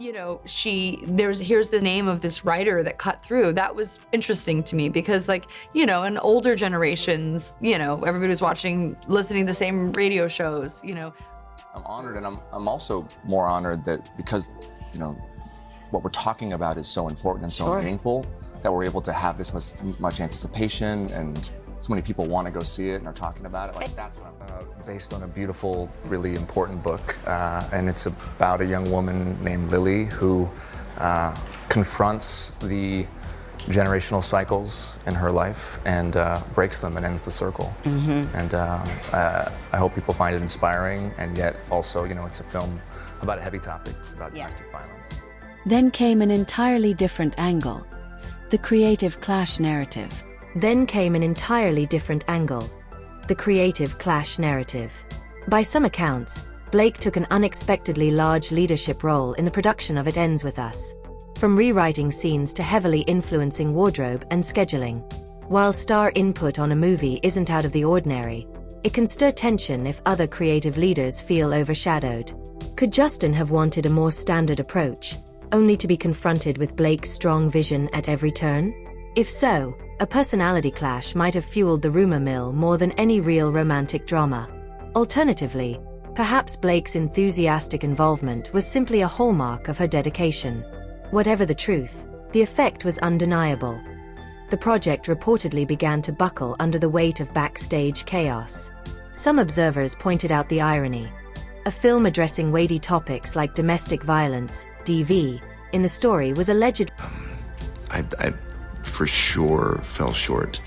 you know, here's the name of this writer that cut through. That was interesting to me because, like, you know, in older generations, you know, everybody was listening to the same radio shows, you know. I'm honored, and I'm also more honored that because, you know, what we're talking about is so important and so meaningful, that we're able to have this much anticipation, and so many people want to go see it and are talking about it. Like, that's what I'm based on a beautiful, really important book, and it's about a young woman named Lily who confronts the generational cycles in her life and breaks them and ends the circle. And I hope people find it inspiring, and yet also, you know, it's a film about a heavy topic. It's about domestic violence. Then came an entirely different angle, the creative clash narrative. Then came an entirely different angle, the creative clash narrative. By some accounts, Blake took an unexpectedly large leadership role in the production of It Ends With Us, from rewriting scenes to heavily influencing wardrobe and scheduling. While star input on a movie isn't out of the ordinary, it can stir tension if other creative leaders feel overshadowed. Could Justin have wanted a more standard approach, only to be confronted with Blake's strong vision at every turn? If so, a personality clash might have fueled the rumor mill more than any real romantic drama. Alternatively, perhaps Blake's enthusiastic involvement was simply a hallmark of her dedication. Whatever the truth, the effect was undeniable. The project reportedly began to buckle under the weight of backstage chaos. Some observers pointed out the irony. A film addressing weighty topics like domestic violence, DV, in the story was alleged. I for sure fell short,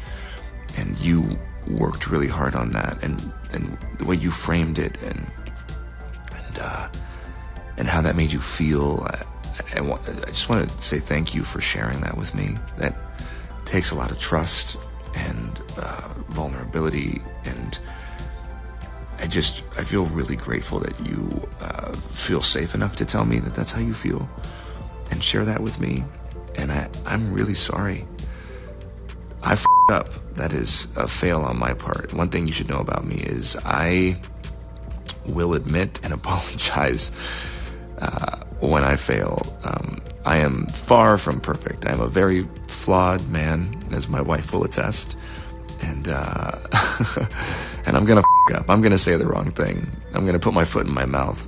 and you worked really hard on that, and the way you framed it, and how that made you feel. I just want to say thank you for sharing that with me. That takes a lot of trust and vulnerability, and I feel really grateful that you feel safe enough to tell me that that's how you feel and share that with me. And I'm really sorry. I f***ed up. That is a fail on my part. One thing you should know about me is I will admit and apologize when I fail. I am far from perfect. I am a very flawed man, as my wife will attest. And and I'm gonna f*** up. I'm gonna say the wrong thing. I'm gonna put my foot in my mouth.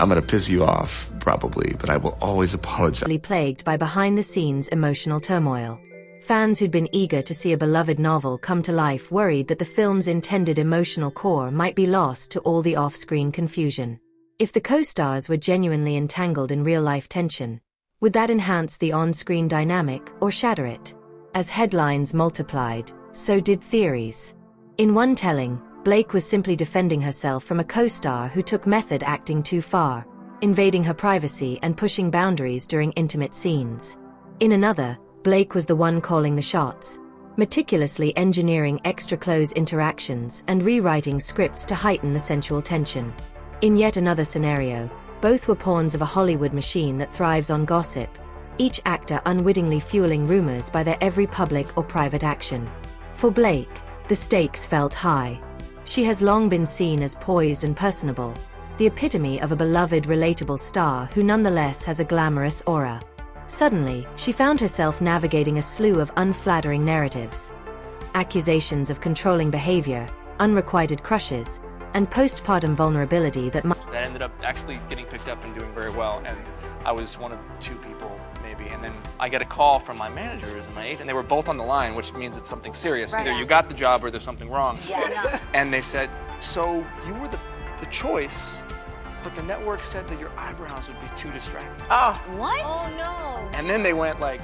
I'm gonna piss you off, probably, but I will always apologize. Plagued by behind-the-scenes emotional turmoil. Fans who'd been eager to see a beloved novel come to life worried that the film's intended emotional core might be lost to all the off-screen confusion. If the co-stars were genuinely entangled in real-life tension, would that enhance the on-screen dynamic or shatter it? As headlines multiplied, so did theories. In one telling, Blake was simply defending herself from a co-star who took method acting too far, invading her privacy and pushing boundaries during intimate scenes. In another, Blake was the one calling the shots, meticulously engineering extra-close interactions and rewriting scripts to heighten the sensual tension. In yet another scenario, both were pawns of a Hollywood machine that thrives on gossip, each actor unwittingly fueling rumors by their every public or private action. For Blake, the stakes felt high. She has long been seen as poised and personable, the epitome of a beloved, relatable star who nonetheless has a glamorous aura. Suddenly, she found herself navigating a slew of unflattering narratives. Accusations of controlling behavior, unrequited crushes, and postpartum vulnerability that ended up actually getting picked up and doing very well, and I was one of two people, maybe, and then I get a call from my managers and my agent, and they were both on the line, which means it's something serious. Right. Either you got the job or there's something wrong. Yeah. And they said, so you were the choice, but the network said that your eyebrows would be too distracting. Oh. What? Oh, no. And then they went like,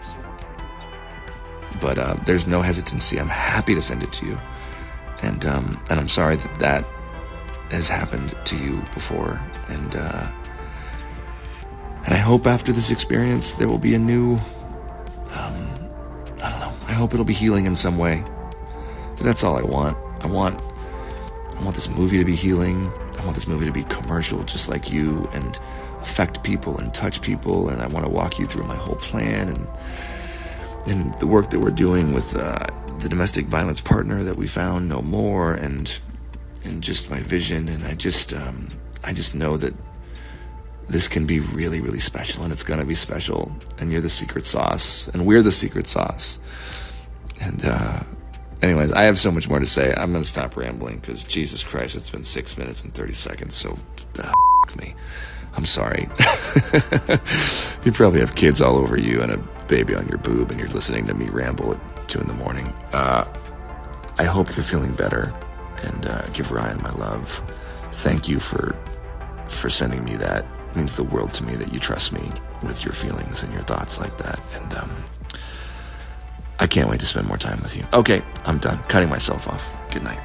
so what can we do? But there's no hesitancy. I'm happy to send it to you. And I'm sorry that has happened to you before. And I hope after this experience there will be a new, I don't know, I hope it'll be healing in some way. Because that's all I want. I want this movie to be healing. I want this movie to be commercial just like you and affect people and touch people. And I want to walk you through my whole plan and the work that we're doing with the domestic violence partner that we found, No More, and just my vision. And I just know that this can be really, really special, and it's gonna be special, and you're the secret sauce, and we're the secret sauce. And anyways, I have so much more to say. I'm gonna stop rambling, because Jesus Christ, it's been 6 minutes and 30 seconds, so me. I'm sorry. You probably have kids all over you and a baby on your boob, and you're listening to me ramble at 2 in the morning. I hope you're feeling better, and give Ryan my love. Thank you for sending me that. It means the world to me that you trust me with your feelings and your thoughts like that. And I can't wait to spend more time with you. Okay, I'm done. Cutting myself off. Good night.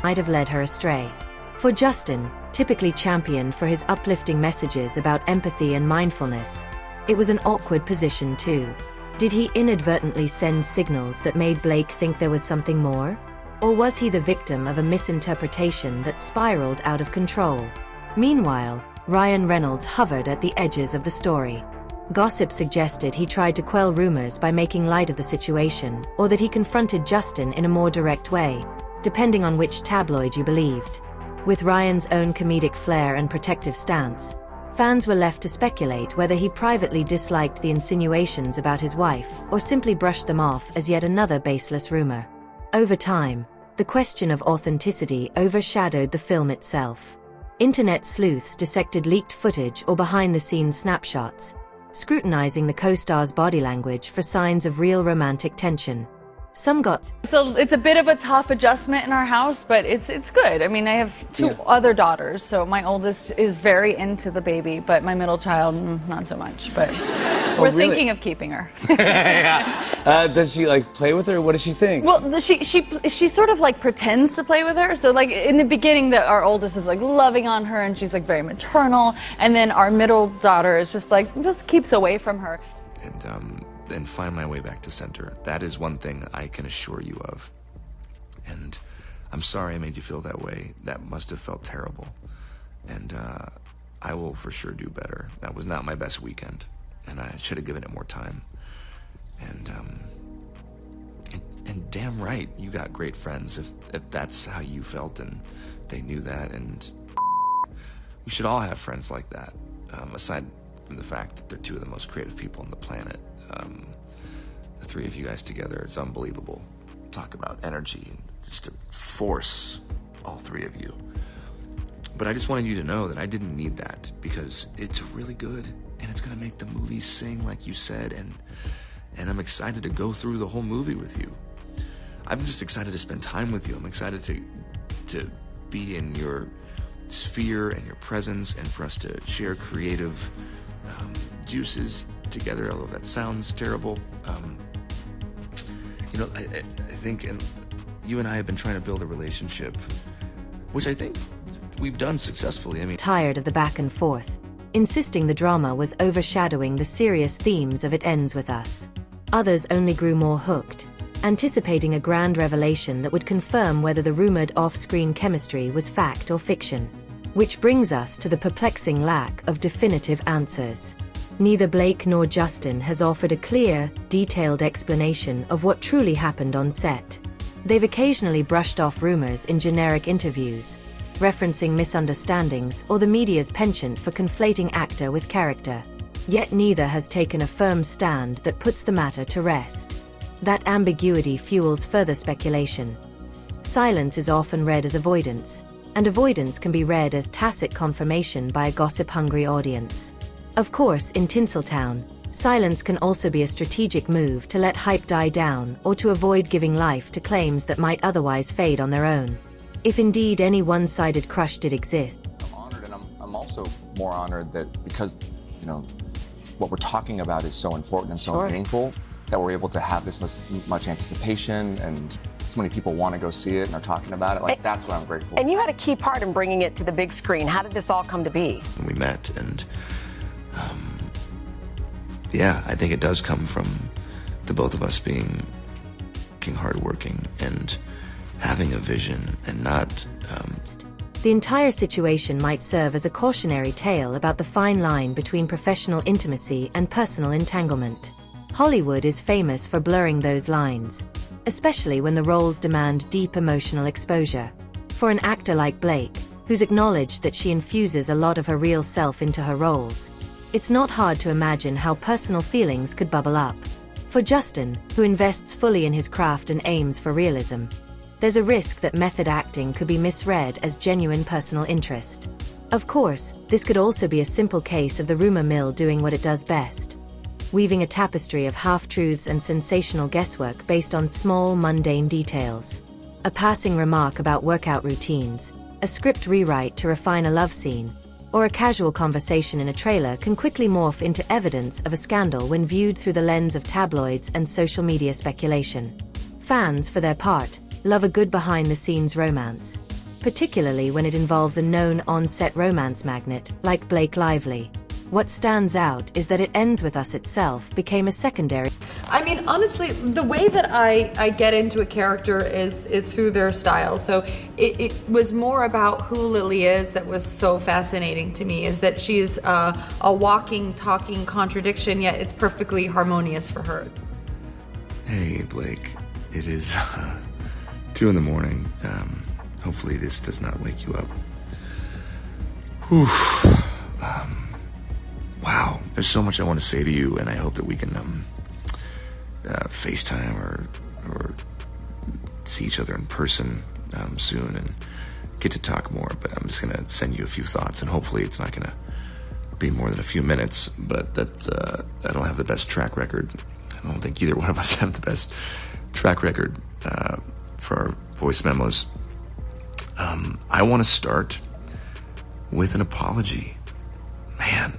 Might have led her astray. For Justin, typically championed for his uplifting messages about empathy and mindfulness, it was an awkward position too. Did he inadvertently send signals that made Blake think there was something more? Or was he the victim of a misinterpretation that spiraled out of control? Meanwhile, Ryan Reynolds hovered at the edges of the story. Gossip suggested he tried to quell rumors by making light of the situation, or that he confronted Justin in a more direct way, depending on which tabloid you believed. With Ryan's own comedic flair and protective stance, fans were left to speculate whether he privately disliked the insinuations about his wife, or simply brushed them off as yet another baseless rumor. Over time, the question of authenticity overshadowed the film itself. Internet sleuths dissected leaked footage or behind-the-scenes snapshots, scrutinizing the co-star's body language for signs of real romantic tension. Some got... It's a bit of a tough adjustment in our house, but it's good. I mean, I have two other daughters, so my oldest is very into the baby, but my middle child, not so much. But we're thinking of keeping her. Does she like play with her? What does she think? Well, she sort of like pretends to play with her. So like in the beginning, our oldest is like loving on her, and she's like very maternal, and then our middle daughter is just keeps away from her. And find my way back to center. That is one thing I can assure you of. And I'm sorry I made you feel that way. That must have felt terrible. And I will for sure do better. That was not my best weekend, and I should have given it more time. And damn right, you got great friends if that's how you felt and they knew that. And we should all have friends like that, aside from the fact that they're two of the most creative people on the planet. The three of you guys together, it's unbelievable. Talk about energy and just a force, all three of you. But I just wanted you to know that I didn't need that, because it's really good, and it's gonna make the movie sing like you said, and I'm excited to go through the whole movie with you. I'm just excited to spend time with you. I'm excited to be in your sphere and your presence, and for us to share creative juices together, although that sounds terrible. I think you and I have been trying to build a relationship, which I think we've done successfully. I mean, tired of the back and forth, insisting the drama was overshadowing the serious themes of It Ends With Us. Others only grew more hooked, anticipating a grand revelation that would confirm whether the rumored off-screen chemistry was fact or fiction. Which brings us to the perplexing lack of definitive answers. Neither Blake nor Justin has offered a clear, detailed explanation of what truly happened on set. They've occasionally brushed off rumors in generic interviews, referencing misunderstandings or the media's penchant for conflating actor with character. Yet neither has taken a firm stand that puts the matter to rest. That ambiguity fuels further speculation. Silence is often read as avoidance, and avoidance can be read as tacit confirmation by a gossip-hungry audience. Of course, in Tinseltown, silence can also be a strategic move to let hype die down or to avoid giving life to claims that might otherwise fade on their own. If indeed any one-sided crush did exist. I'm honored, and I'm also more honored that because, what we're talking about is so important and so meaningful, that we're able to have this much anticipation, and so many people want to go see it and are talking about it. That's what I'm grateful for. And you had a key part in bringing it to the big screen. How did this all come to be? we met, and I think it does come from the both of us being hardworking and having a vision and not... The entire situation might serve as a cautionary tale about the fine line between professional intimacy and personal entanglement. Hollywood is famous for blurring those lines, especially when the roles demand deep emotional exposure. For an actor like Blake, who's acknowledged that she infuses a lot of her real self into her roles. It's not hard to imagine how personal feelings could bubble up. For Justin, who invests fully in his craft and aims for realism, there's a risk that method acting could be misread as genuine personal interest. Of course, this could also be a simple case of the rumor mill doing what it does best, weaving a tapestry of half-truths and sensational guesswork based on small, mundane details. A passing remark about workout routines, a script rewrite to refine a love scene, or a casual conversation in a trailer can quickly morph into evidence of a scandal when viewed through the lens of tabloids and social media speculation. Fans, for their part, love a good behind-the-scenes romance, particularly when it involves a known on-set romance magnet like Blake Lively. What stands out is that It Ends With Us itself became a secondary. I mean, honestly, the way that I get into a character is through their style. So it was more about who Lily is that was so fascinating to me, is that she's a walking, talking contradiction, yet it's perfectly harmonious for her. Hey, Blake. It is 2 in the morning. Hopefully this does not wake you up. Whew. Wow, there's so much I want to say to you, and I hope that we can FaceTime or see each other in person soon and get to talk more. But I'm just gonna send you a few thoughts, and hopefully it's not gonna be more than a few minutes. But that I don't have the best track record. I don't think either one of us have the best track record for our voice memos. I want to start with an apology. Man,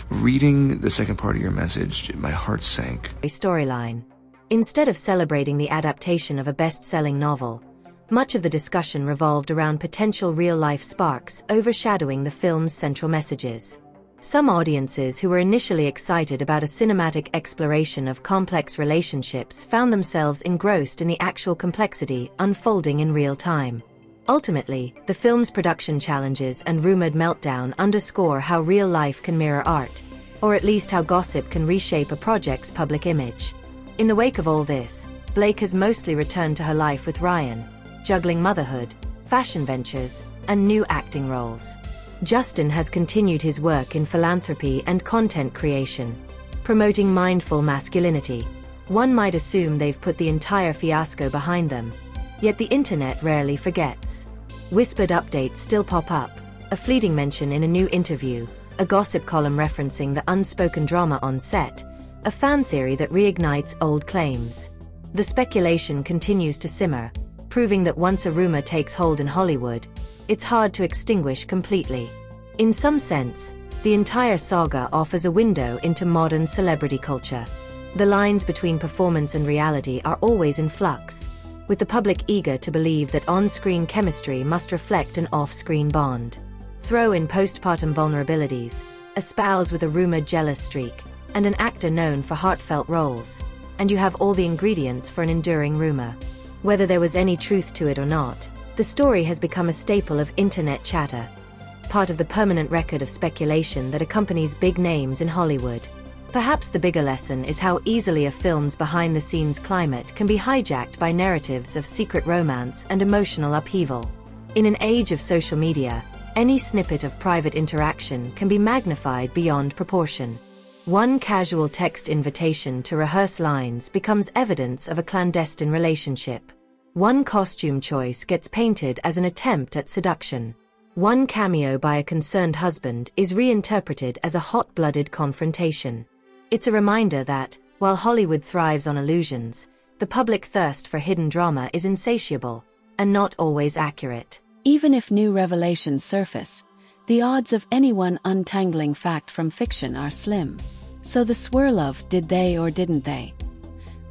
reading the second part of your message, my heart sank. Storyline. Instead of celebrating the adaptation of a best-selling novel, much of the discussion revolved around potential real-life sparks overshadowing the film's central messages. Some audiences who were initially excited about a cinematic exploration of complex relationships found themselves engrossed in the actual complexity unfolding in real time. Ultimately, the film's production challenges and rumored meltdown underscore how real life can mirror art, or at least how gossip can reshape a project's public image. In the wake of all this, Blake has mostly returned to her life with Ryan, juggling motherhood, fashion ventures, and new acting roles. Justin has continued his work in philanthropy and content creation, promoting mindful masculinity. One might assume they've put the entire fiasco behind them. Yet the internet rarely forgets. Whispered updates still pop up, a fleeting mention in a new interview, a gossip column referencing the unspoken drama on set, a fan theory that reignites old claims. The speculation continues to simmer, proving that once a rumor takes hold in Hollywood, it's hard to extinguish completely. In some sense, the entire saga offers a window into modern celebrity culture. The lines between performance and reality are always in flux, with the public eager to believe that on-screen chemistry must reflect an off-screen bond. Throw in postpartum vulnerabilities, a spouse with a rumored jealous streak, and an actor known for heartfelt roles, and you have all the ingredients for an enduring rumor. Whether there was any truth to it or not, the story has become a staple of internet chatter, part of the permanent record of speculation that accompanies big names in Hollywood. Perhaps the bigger lesson is how easily a film's behind-the-scenes climate can be hijacked by narratives of secret romance and emotional upheaval. In an age of social media, any snippet of private interaction can be magnified beyond proportion. One casual text invitation to rehearse lines becomes evidence of a clandestine relationship. One costume choice gets painted as an attempt at seduction. One cameo by a concerned husband is reinterpreted as a hot-blooded confrontation. It's a reminder that, while Hollywood thrives on illusions, the public thirst for hidden drama is insatiable, and not always accurate. Even if new revelations surface, the odds of anyone untangling fact from fiction are slim. So the swirl of did they or didn't they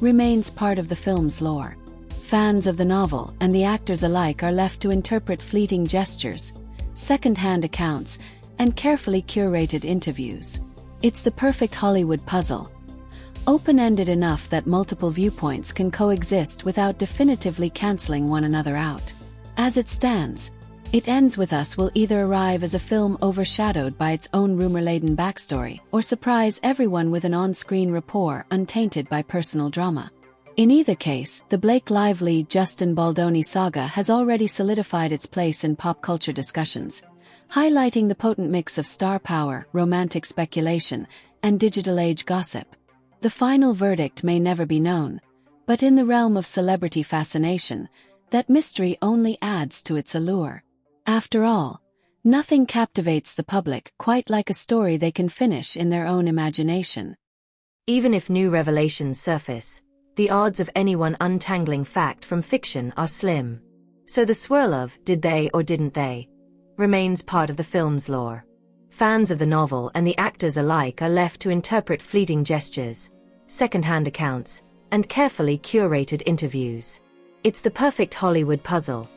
remains part of the film's lore. Fans of the novel and the actors alike are left to interpret fleeting gestures, second-hand accounts, and carefully curated interviews. It's the perfect Hollywood puzzle, open-ended enough that multiple viewpoints can coexist without definitively canceling one another out. As it stands, It Ends With Us will either arrive as a film overshadowed by its own rumor-laden backstory or surprise everyone with an on-screen rapport untainted by personal drama. In either case, the Blake Lively-Justin Baldoni saga has already solidified its place in pop culture discussions, highlighting the potent mix of star power, romantic speculation, and digital age gossip. The final verdict may never be known, but in the realm of celebrity fascination, that mystery only adds to its allure. After all, nothing captivates the public quite like a story they can finish in their own imagination. Even if new revelations surface, the odds of anyone untangling fact from fiction are slim. So the swirl of did they or didn't they remains part of the film's lore. Fans of the novel and the actors alike are left to interpret fleeting gestures, second-hand accounts, and carefully curated interviews. It's the perfect Hollywood puzzle,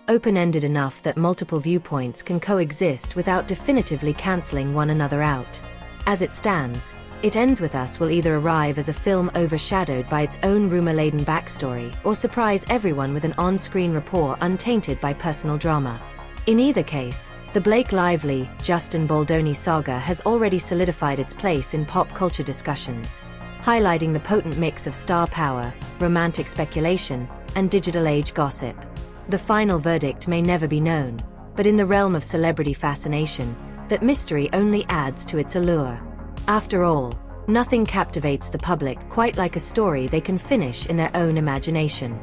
open-ended enough that multiple viewpoints can coexist without definitively canceling one another out. As it stands, It Ends With Us will either arrive as a film overshadowed by its own rumor-laden backstory or surprise everyone with an on-screen rapport untainted by personal drama. In either case, the Blake Lively-Justin Baldoni saga has already solidified its place in pop culture discussions, highlighting the potent mix of star power, romantic speculation, and digital age gossip. The final verdict may never be known, but in the realm of celebrity fascination, that mystery only adds to its allure. After all, nothing captivates the public quite like a story they can finish in their own imagination.